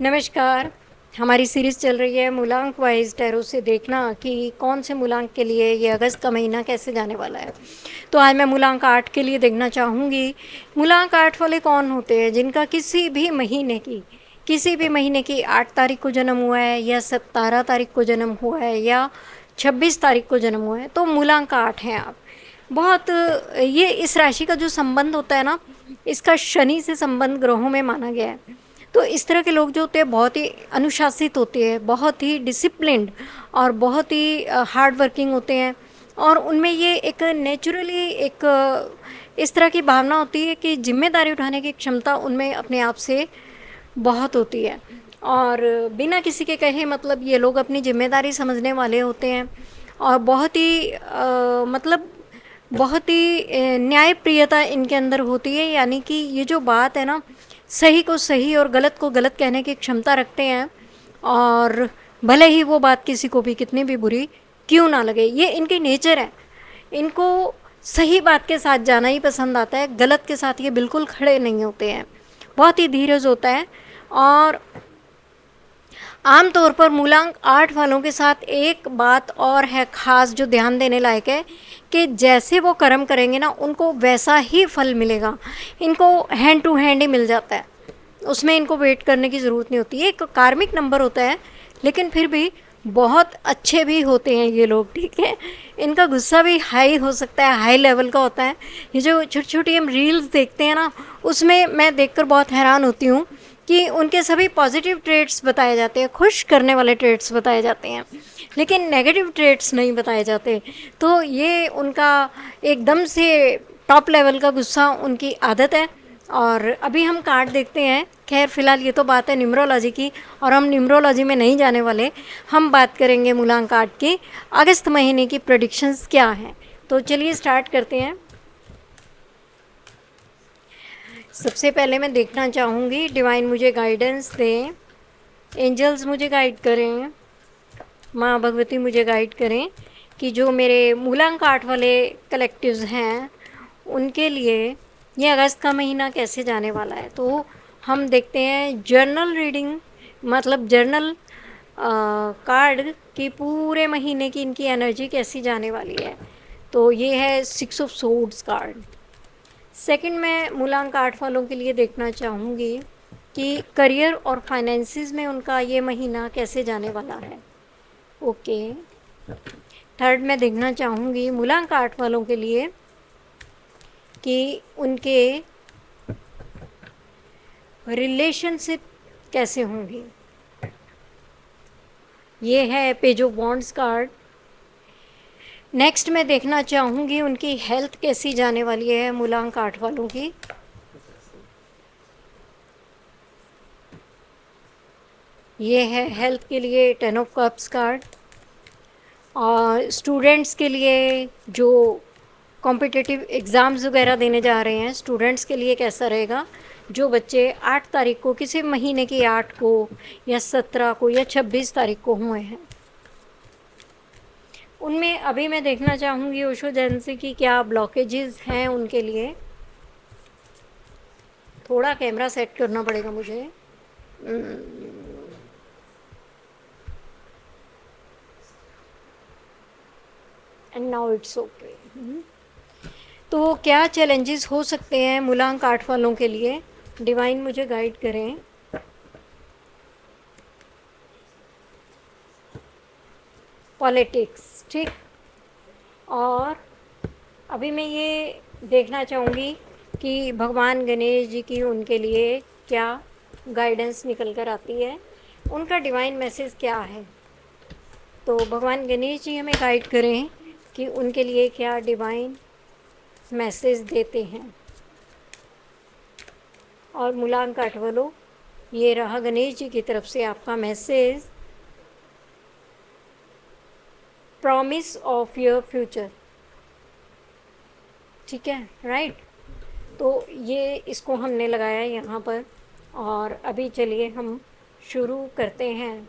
नमस्कार। हमारी सीरीज़ चल रही है मूलांक वाइज टैरो से देखना कि कौन से मूलांक के लिए ये अगस्त का महीना कैसे जाने वाला है। तो आज मैं मूलांक 8 के लिए देखना चाहूँगी। मूलांक 8 वाले कौन होते हैं जिनका किसी भी महीने की 8 तारीख को जन्म हुआ है या 17 तारीख को जन्म हुआ है या 26 तारीख को जन्म हुआ है, तो मूलांक 8 हैं आप। बहुत ये इस राशि का जो संबंध होता है ना, इसका शनि से संबंध ग्रहों में माना गया है। तो इस तरह के लोग जो होते हैं बहुत ही अनुशासित होते हैं, बहुत ही डिसिप्लिन्ड और बहुत ही हार्ड वर्किंग होते हैं। और उनमें ये एक नेचुरली एक इस तरह की भावना होती है कि जिम्मेदारी उठाने की क्षमता उनमें अपने आप से बहुत होती है। और बिना किसी के कहे मतलब ये लोग अपनी जिम्मेदारी समझने वाले होते हैं और बहुत ही बहुत ही न्यायप्रियता इनके अंदर होती है। यानी कि ये जो बात है ना, सही को सही और गलत को गलत कहने की क्षमता रखते हैं। और भले ही वो बात किसी को भी कितनी भी बुरी क्यों ना लगे, ये इनकी नेचर है। इनको सही बात के साथ जाना ही पसंद आता है, गलत के साथ ये बिल्कुल खड़े नहीं होते हैं। बहुत ही धीरज होता है। और आमतौर पर मूलांक 8 वालों के साथ एक बात और है ख़ास जो ध्यान देने लायक है कि जैसे वो कर्म करेंगे ना, उनको वैसा ही फल मिलेगा। इनको हैंड टू हैंड ही मिल जाता है, उसमें इनको वेट करने की ज़रूरत नहीं होती है। एक कार्मिक नंबर होता है, लेकिन फिर भी बहुत अच्छे भी होते हैं ये लोग, ठीक है। इनका गुस्सा भी हाई हो सकता है, हाई लेवल का होता है। ये जो छोटी छोटी हम रील्स देखते हैं ना, उसमें मैं देखकर बहुत हैरान होती हूँ कि उनके सभी पॉजिटिव ट्रेट्स बताए जाते हैं, खुश करने वाले ट्रेट्स बताए जाते हैं, लेकिन नेगेटिव ट्रेट्स नहीं बताए जाते। तो ये उनका एकदम से टॉप लेवल का गुस्सा उनकी आदत है। और अभी हम कार्ड देखते हैं। खैर फ़िलहाल ये तो बात है न्यूमरोलॉजी की, और हम न्यूमरोलॉजी में नहीं जाने वाले। हम बात करेंगे मूलांक कार्ड की अगस्त महीने की प्रेडिक्शंस क्या हैं। तो चलिए स्टार्ट करते हैं। सबसे पहले मैं देखना चाहूँगी डिवाइन मुझे गाइडेंस दें, एंजल्स मुझे गाइड करें, माँ भगवती मुझे गाइड करें कि जो मेरे मूलांक 8 वाले कलेक्टिव्स हैं उनके लिए ये अगस्त का महीना कैसे जाने वाला है। तो हम देखते हैं जर्नल रीडिंग, मतलब जर्नल कार्ड की पूरे महीने की इनकी एनर्जी कैसी जाने वाली है। तो ये है 6 ऑफ सोर्ड्स कार्ड। सेकंड में मूलांक 8 वालों के लिए देखना चाहूँगी कि करियर और फाइनेंसिस में उनका ये महीना कैसे जाने वाला है। ओके। थर्ड में देखना चाहूँगी मूलांक 8 वालों के लिए कि उनके रिलेशनशिप कैसे होंगी। ये है page of wands card. Next मैं देखना चाहूँगी उनकी हेल्थ कैसी जाने वाली है मूलांक 8 वालों की। ये है हेल्थ के लिए 10 ऑफ कप्स कार्ड। और स्टूडेंट्स के लिए जो कॉम्पिटिटिव एग्ज़ाम्स वगैरह देने जा रहे हैं, स्टूडेंट्स के लिए कैसा रहेगा। जो बच्चे 8 तारीख को, किसी महीने की 8 को या 17 को या 26 तारीख को हुए हैं, उनमें अभी मैं देखना चाहूँगी ओशो एजेंसी की क्या ब्लॉकेजेस हैं उनके लिए। थोड़ा कैमरा सेट करना पड़ेगा मुझे। And now it's okay. तो क्या चैलेंजेस हो सकते हैं मूलांक 8 वालों के लिए, डिवाइन मुझे गाइड करें। पॉलिटिक्स, ठीक। और अभी मैं ये देखना चाहूँगी कि भगवान गणेश जी की उनके लिए क्या गाइडेंस निकल कर आती है, उनका डिवाइन मैसेज क्या है। तो भगवान गणेश जी हमें गाइड करें कि उनके लिए क्या डिवाइन मैसेज देते हैं। और मूलांक 8 वालों, ये रहा गणेश जी की तरफ से आपका message, promise of your future, ठीक है, राइट। तो ये इसको हमने लगाया यहाँ पर। और अभी चलिए हम शुरू करते हैं।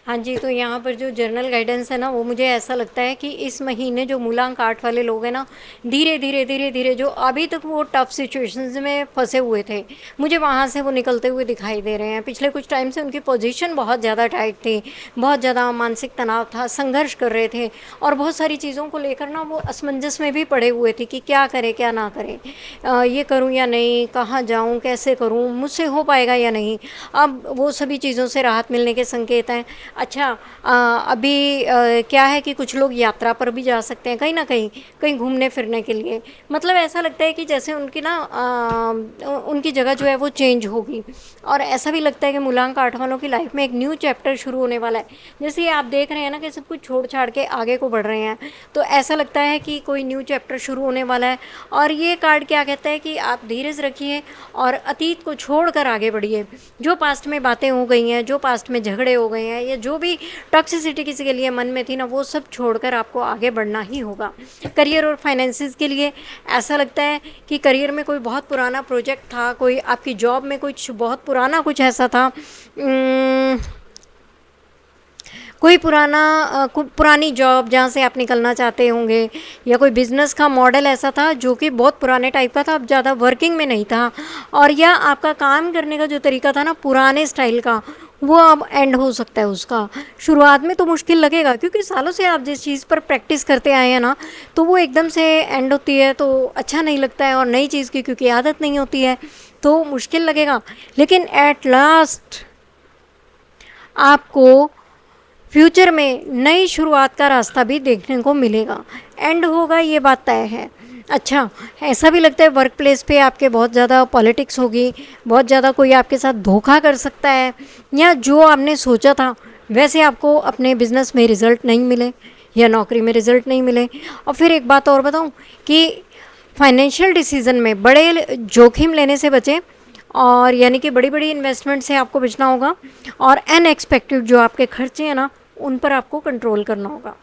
हाँ जी, तो यहाँ पर जो जनरल गाइडेंस है ना, वो मुझे ऐसा लगता है कि इस महीने जो मूलांक 8 वाले लोग हैं ना, धीरे-धीरे जो अभी तक वो टफ़ सिचुएशंस में फँसे हुए थे, मुझे वहाँ से वो निकलते हुए दिखाई दे रहे हैं। पिछले कुछ टाइम से उनकी पोज़ीशन बहुत ज़्यादा टाइट थी, बहुत ज़्यादा मानसिक तनाव था, संघर्ष कर रहे थे और बहुत सारी चीज़ों को लेकर ना वो असमंजस में भी पड़े हुए थे कि क्या करें, क्या ना करें? ये करूँ या नहीं? कहाँ जाऊँ? कैसे करूँ? मुझसे हो पाएगा या नहीं? अब वो सभी चीज़ों से राहत मिलने के संकेत हैं। अच्छा, अभी क्या है कि कुछ लोग यात्रा पर भी जा सकते हैं कहीं न कहीं, कहीं घूमने फिरने के लिए। मतलब ऐसा लगता है कि जैसे उनकी ना उनकी जगह जो है वो चेंज होगी और ऐसा भी लगता है कि मूलांक 8 वालों की लाइफ में एक न्यू चैप्टर शुरू होने वाला है। जैसे ये आप देख रहे हैं ना कि सब कुछ छोड़-छाड़ के आगे को बढ़ रहे हैं, तो ऐसा लगता है कि कोई न्यू चैप्टर शुरू होने वाला है। और ये कार्ड क्या कहता है कि आप धीरज रखिए और अतीत को छोड़कर आगे बढ़िए। जो पास्ट में बातें हो गई हैं, जो पास्ट में झगड़े हो गए हैं या जो भी टॉक्सिसिटी किसी के लिए मन में थी ना, वो सब छोड़कर आपको आगे बढ़ना ही होगा। करियर और फाइनेंसेस के लिए ऐसा लगता है कि करियर में कोई बहुत पुराना प्रोजेक्ट था, कोई आपकी जॉब में कुछ बहुत पुराना कुछ ऐसा था, कोई पुरानी जॉब जहाँ से आप निकलना चाहते होंगे या कोई बिज़नेस का मॉडल ऐसा था जो कि बहुत पुराने टाइप का था, अब ज़्यादा वर्किंग में नहीं था, और या आपका काम करने का जो तरीका था ना पुराने स्टाइल का, वो अब एंड हो सकता है उसका। शुरुआत में तो मुश्किल लगेगा क्योंकि सालों से आप जिस चीज़ पर प्रैक्टिस करते आए हैं ना, तो वो एकदम से एंड होती है तो अच्छा नहीं लगता है, और नई चीज़ की क्योंकि आदत नहीं होती है तो मुश्किल लगेगा। लेकिन एट लास्ट आपको फ्यूचर में नई शुरुआत का रास्ता भी देखने को मिलेगा। एंड होगा ये बात तय है। अच्छा, ऐसा भी लगता है वर्क प्लेस पे आपके बहुत ज़्यादा पॉलिटिक्स होगी, बहुत ज़्यादा कोई आपके साथ धोखा कर सकता है, या जो आपने सोचा था वैसे आपको अपने बिज़नेस में रिज़ल्ट नहीं मिले या नौकरी में रिज़ल्ट नहीं मिले। और फिर एक बात और बताऊं कि फाइनेंशियल डिसीज़न में बड़े जोखिम लेने से बचें, और यानी कि बड़ी बड़ी इन्वेस्टमेंट से आपको बचना होगा, और अनएक्सपेक्टेड जो आपके खर्चे हैं ना, उन पर आपको कंट्रोल करना होगा।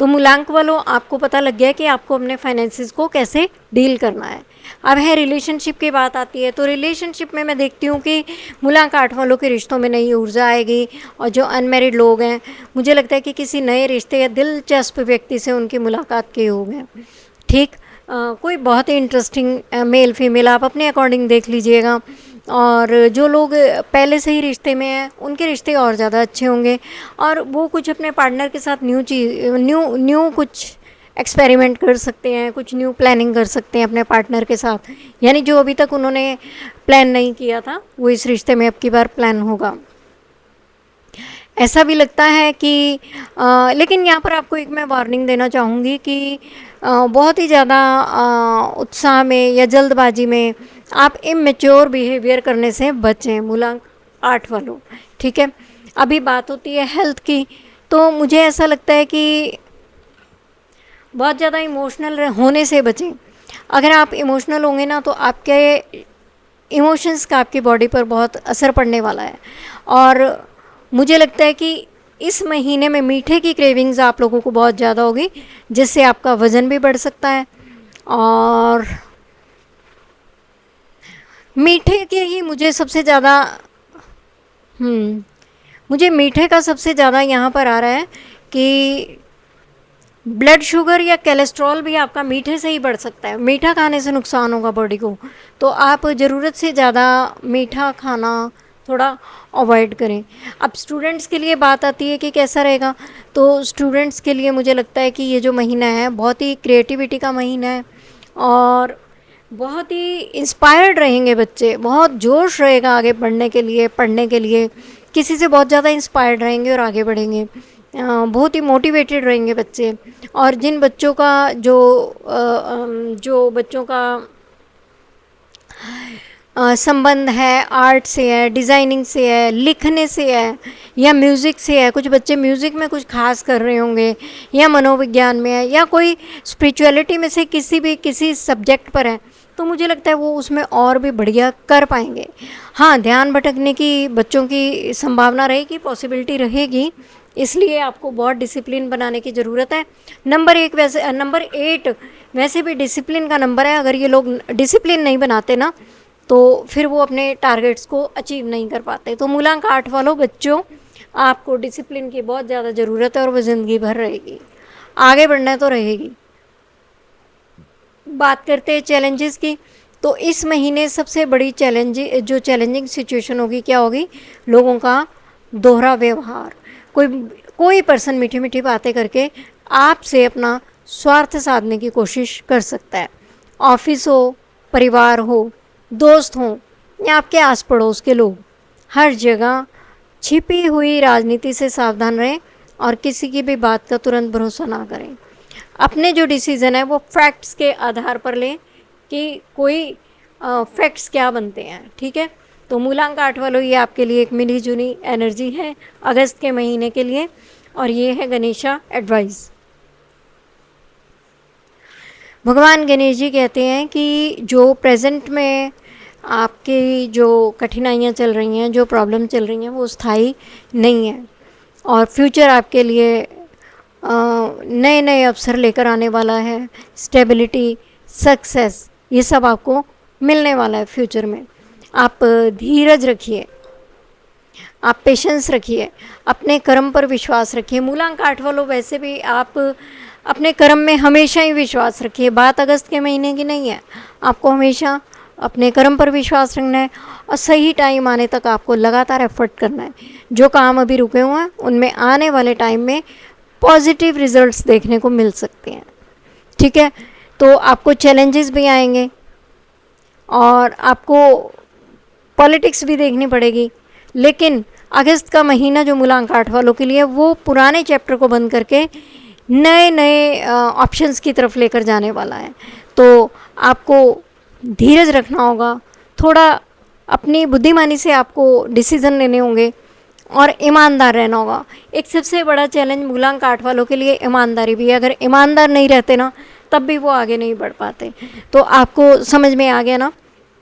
तो मूलांक वालों, आपको पता लग गया कि आपको अपने फाइनेंसेस को कैसे डील करना है। अब है रिलेशनशिप की बात आती है, तो रिलेशनशिप में मैं देखती हूँ कि मूलांक 8 वालों के रिश्तों में नई ऊर्जा आएगी, और जो अनमैरिड लोग हैं, मुझे लगता है कि किसी नए रिश्ते या दिलचस्प व्यक्ति से उनकी मुलाकात की होगी। ठीक, कोई बहुत ही इंटरेस्टिंग मेल फीमेल आप अपने अकॉर्डिंग देख लीजिएगा। और जो लोग पहले से ही रिश्ते में हैं उनके रिश्ते और ज़्यादा अच्छे होंगे, और वो कुछ अपने पार्टनर के साथ न्यू कुछ एक्सपेरिमेंट कर सकते हैं, कुछ न्यू प्लानिंग कर सकते हैं अपने पार्टनर के साथ, यानी जो अभी तक उन्होंने प्लान नहीं किया था वो इस रिश्ते में अब की बार प्लान होगा। ऐसा भी लगता है कि लेकिन यहाँ पर आपको एक मैं वार्निंग देना चाहूँगी कि बहुत ही ज़्यादा उत्साह में या जल्दबाजी में आप इमेच्योर बिहेवियर करने से बचें मूलांक 8 वालों। ठीक है, अभी बात होती है हेल्थ की, तो मुझे ऐसा लगता है कि बहुत ज़्यादा इमोशनल होने से बचें। अगर आप इमोशनल होंगे ना, तो आपके इमोशंस का आपकी बॉडी पर बहुत असर पड़ने वाला है, और मुझे लगता है कि इस महीने में मीठे की क्रेविंग्स आप लोगों को बहुत ज़्यादा होगी, जिससे आपका वज़न भी बढ़ सकता है। और मीठे के ही मुझे सबसे ज़्यादा मुझे मीठे का सबसे ज़्यादा यहाँ पर आ रहा है कि ब्लड शुगर या कोलेस्ट्रॉल भी आपका मीठे से ही बढ़ सकता है। मीठा खाने से नुकसान होगा बॉडी को, तो आप ज़रूरत से ज़्यादा मीठा खाना थोड़ा अवॉइड करें। अब स्टूडेंट्स के लिए बात आती है कि कैसा रहेगा, तो स्टूडेंट्स के लिए मुझे लगता है कि ये जो महीना है बहुत ही क्रिएटिविटी का महीना है, और बहुत ही इंस्पायर्ड रहेंगे बच्चे, बहुत जोश रहेगा आगे बढ़ने के लिए, पढ़ने के लिए, किसी से बहुत ज़्यादा इंस्पायर्ड रहेंगे और आगे बढ़ेंगे। बहुत ही मोटिवेटेड रहेंगे बच्चे। और जिन बच्चों का जो बच्चों का संबंध है आर्ट से है, डिज़ाइनिंग से है, लिखने से है, या म्यूज़िक से है, कुछ बच्चे म्यूज़िक में कुछ खास कर रहे होंगे, या मनोविज्ञान में है, या कोई स्पिरिचुअलिटी में से किसी सब्जेक्ट पर है, तो मुझे लगता है वो उसमें और भी बढ़िया कर पाएंगे। हाँ, ध्यान भटकने की बच्चों की संभावना रहेगी, पॉसिबिलिटी रहेगी, इसलिए आपको बहुत डिसिप्लिन बनाने की ज़रूरत है। नंबर 8 वैसे भी डिसिप्लिन का नंबर है। अगर ये लोग डिसिप्लिन नहीं बनाते ना, तो फिर वो अपने टारगेट्स को अचीव नहीं कर पाते। तो मूलांक 8 वालों बच्चों, आपको डिसिप्लिन की बहुत ज़्यादा ज़रूरत है और वो ज़िंदगी भर रहेगी, आगे बढ़ना तो रहेगी। बात करते हैं चैलेंजेस की, तो इस महीने सबसे बड़ी चैलेंजिंग सिचुएशन होगी क्या होगी? लोगों का दोहरा व्यवहार। कोई कोई पर्सन मीठी मीठी बातें करके आपसे अपना स्वार्थ साधने की कोशिश कर सकता है। ऑफिस हो, परिवार हो, दोस्त हों या आपके आस पड़ोस के लोग, हर जगह छिपी हुई राजनीति से सावधान रहें और किसी की भी बात का तुरंत भरोसा ना करें। अपने जो डिसीज़न है वो फैक्ट्स के आधार पर लें कि कोई फैक्ट्स क्या बनते हैं, ठीक है। तो मूलांक 8 वालों, ये आपके लिए एक मिली जुनी एनर्जी है अगस्त के महीने के लिए, और ये है गणेशा एडवाइस। भगवान गणेश जी कहते हैं कि जो प्रेजेंट में आपकी जो कठिनाइयाँ चल रही हैं, जो प्रॉब्लम चल रही हैं, वो स्थायी नहीं है, और फ्यूचर आपके लिए नए नए अवसर लेकर आने वाला है। स्टेबिलिटी, सक्सेस, ये सब आपको मिलने वाला है फ्यूचर में। आप धीरज रखिए, आप पेशेंस रखिए, अपने कर्म पर विश्वास रखिए। मूलांक 8 वालों, वैसे भी आप अपने कर्म में हमेशा ही विश्वास रखिए। बात अगस्त के महीने की नहीं है, आपको हमेशा अपने कर्म पर विश्वास रखना है और सही टाइम आने तक आपको लगातार एफर्ट करना है। जो काम अभी रुके हुए हैं उनमें आने वाले टाइम में पॉजिटिव रिजल्ट्स देखने को मिल सकते हैं, ठीक है। तो आपको चैलेंजेस भी आएंगे और आपको पॉलिटिक्स भी देखनी पड़ेगी, लेकिन अगस्त का महीना जो मूलांक 8 वालों के लिए, वो पुराने चैप्टर को बंद करके नए नए ऑप्शंस की तरफ लेकर जाने वाला है। तो आपको धीरज रखना होगा, थोड़ा अपनी बुद्धिमानी से आपको डिसीज़न लेने होंगे और ईमानदार रहना होगा। एक सबसे बड़ा चैलेंज मूलांक 8 वालों के लिए ईमानदारी भी है। अगर ईमानदार नहीं रहते ना, तब भी वो आगे नहीं बढ़ पाते। तो आपको समझ में आ गया ना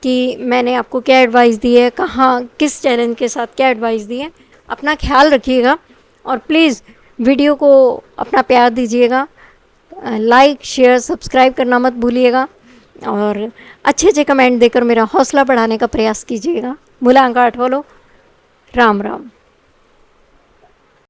कि मैंने आपको क्या एडवाइस दी है, कहाँ किस चैलेंज के साथ क्या एडवाइस दी है। अपना ख्याल रखिएगा और प्लीज़ वीडियो को अपना प्यार दीजिएगा, लाइक शेयर सब्सक्राइब करना मत भूलिएगा, और अच्छे अच्छे कमेंट देकर मेरा हौसला बढ़ाने का प्रयास कीजिएगा। मूलांक 8 वालों, राम राम।